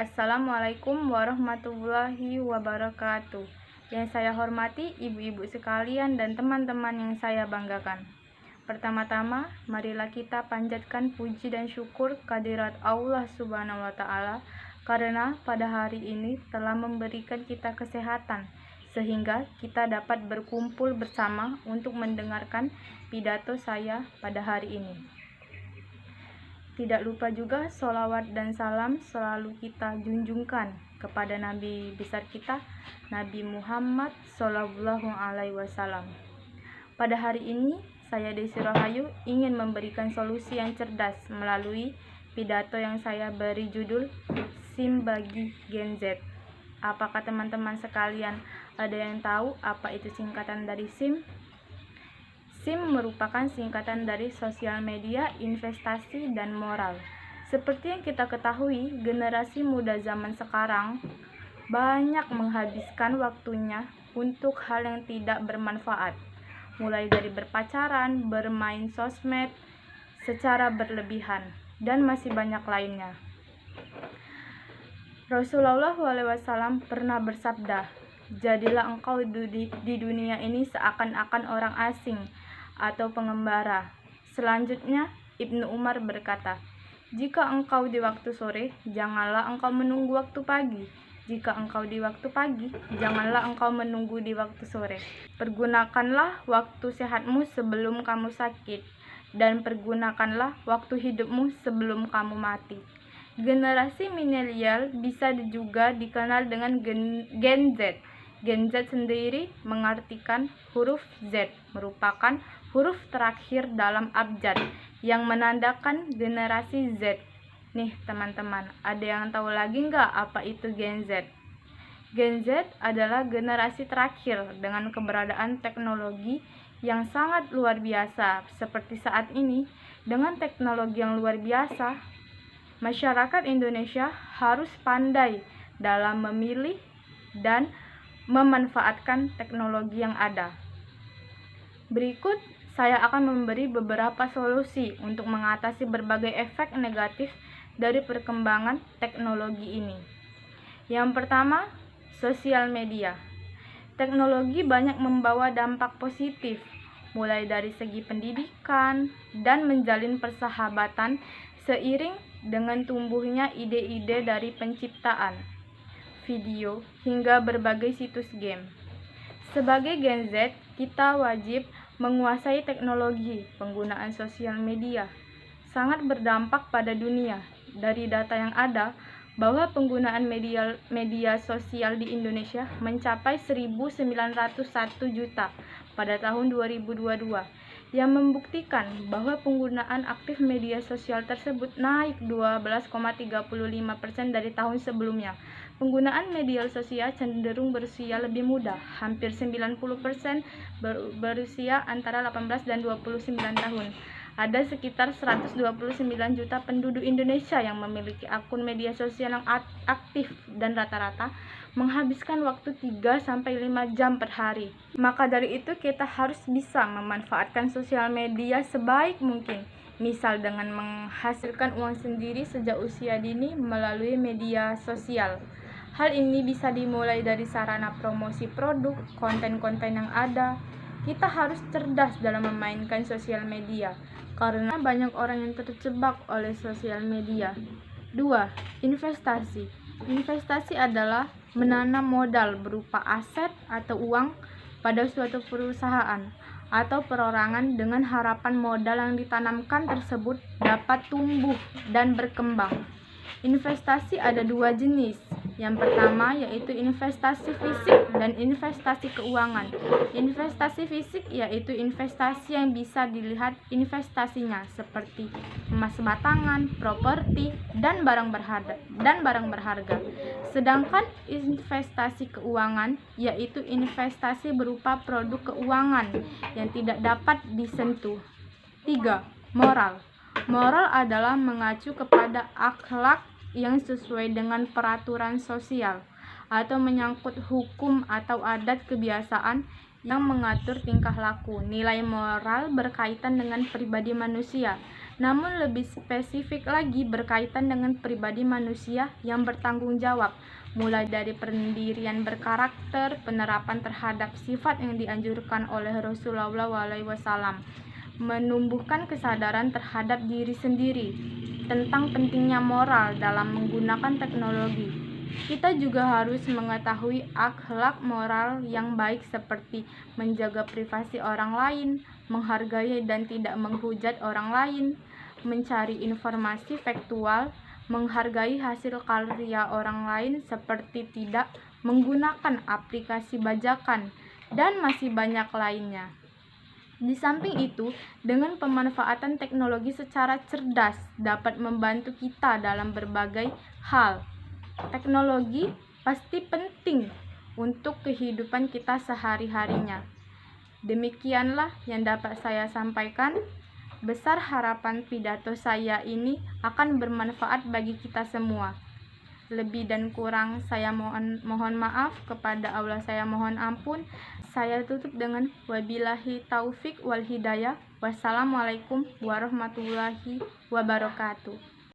Assalamualaikum warahmatullahi wabarakatuh. Yang saya hormati ibu-ibu sekalian dan teman-teman yang saya banggakan. Pertama-tama, marilah kita panjatkan puji dan syukur kehadirat Allah Subhanahu wa taala karena pada hari ini telah memberikan kita kesehatan sehingga kita dapat berkumpul bersama untuk mendengarkan pidato saya pada hari ini. Tidak lupa juga sholawat dan salam selalu kita junjungkan kepada Nabi besar kita, Nabi Muhammad Shallallahu Alaihi Wasallam. Pada hari ini, saya Desi Rahayu ingin memberikan solusi yang cerdas melalui pidato yang saya beri judul SIM bagi Gen Z. Apakah teman-teman sekalian ada yang tahu apa itu singkatan dari SIM? SIM merupakan singkatan dari sosial media, investasi, dan moral. Seperti yang kita ketahui, generasi muda zaman sekarang banyak menghabiskan waktunya untuk hal yang tidak bermanfaat, mulai dari berpacaran, bermain sosmed secara berlebihan, dan masih banyak lainnya. Rasulullah SAW pernah bersabda, "Jadilah engkau di dunia ini seakan-akan orang asing atau pengembara." Selanjutnya, Ibnu Umar berkata, "Jika engkau di waktu sore, janganlah engkau menunggu waktu pagi. Jika engkau di waktu pagi, janganlah engkau menunggu di waktu sore. Pergunakanlah waktu sehatmu sebelum kamu sakit, dan pergunakanlah waktu hidupmu sebelum kamu mati." Generasi milenial bisa juga dikenal dengan Gen Z. Gen Z sendiri mengartikan huruf Z merupakan huruf terakhir dalam abjad yang menandakan generasi Z. Nih teman-teman, ada yang tahu lagi nggak apa itu Gen Z? Gen Z adalah generasi terakhir dengan keberadaan teknologi yang sangat luar biasa. Seperti saat ini, dengan teknologi yang luar biasa, masyarakat Indonesia harus pandai dalam memilih dan memanfaatkan teknologi yang ada. Berikut saya akan memberi beberapa solusi untuk mengatasi berbagai efek negatif dari perkembangan teknologi ini. Yang pertama, sosial media. Teknologi banyak membawa dampak positif, mulai dari segi pendidikan dan menjalin persahabatan seiring dengan tumbuhnya ide-ide dari penciptaan video hingga berbagai situs game. Sebagai Gen Z, kita wajib menguasai teknologi penggunaan sosial media. Sangat berdampak pada dunia. Dari data yang ada, bahwa penggunaan media sosial di Indonesia mencapai 1.901 juta pada tahun 2022, yang membuktikan bahwa penggunaan aktif media sosial tersebut naik 12,35% dari tahun sebelumnya. Penggunaan media sosial cenderung berusia lebih muda, hampir 90% berusia antara 18 dan 29 tahun. Ada sekitar 129 juta penduduk Indonesia yang memiliki akun media sosial yang aktif dan rata-rata menghabiskan waktu 3-5 jam per hari. Maka dari itu kita harus bisa memanfaatkan sosial media sebaik mungkin. Misal dengan menghasilkan uang sendiri sejak usia dini melalui media sosial. Hal ini bisa dimulai dari sarana promosi produk, konten-konten yang ada. Kita harus cerdas dalam memainkan sosial media, karena banyak orang yang terjebak oleh sosial media. 2. Investasi. Investasi adalah menanam modal berupa aset atau uang pada suatu perusahaan atau perorangan dengan harapan modal yang ditanamkan tersebut dapat tumbuh dan berkembang. Investasi ada dua jenis. Yang pertama yaitu investasi fisik dan investasi keuangan. Investasi fisik yaitu investasi yang bisa dilihat investasinya seperti emas batangan, properti, dan barang berharga. Sedangkan investasi keuangan yaitu investasi berupa produk keuangan yang tidak dapat disentuh. 3. Moral. Moral adalah mengacu kepada akhlak yang sesuai dengan peraturan sosial atau menyangkut hukum atau adat kebiasaan yang mengatur tingkah laku. Nilai moral berkaitan dengan pribadi manusia namun lebih spesifik lagi berkaitan dengan pribadi manusia yang bertanggung jawab, mulai dari pendirian berkarakter, penerapan terhadap sifat yang dianjurkan oleh Rasulullah SAW, menumbuhkan kesadaran terhadap diri sendiri tentang pentingnya moral dalam menggunakan teknologi. Kita juga harus mengetahui akhlak moral yang baik seperti menjaga privasi orang lain, menghargai dan tidak menghujat orang lain, mencari informasi faktual, menghargai hasil karya orang lain seperti tidak menggunakan aplikasi bajakan, dan masih banyak lainnya. Di samping itu, dengan pemanfaatan teknologi secara cerdas dapat membantu kita dalam berbagai hal. Teknologi pasti penting untuk kehidupan kita sehari-harinya. Demikianlah yang dapat saya sampaikan. Besar harapan pidato saya ini akan bermanfaat bagi kita semua. Lebih dan kurang saya mohon maaf, kepada Allah saya mohon ampun. Saya tutup dengan wabillahi taufik wal hidayah. Wassalamualaikum warahmatullahi wabarakatuh.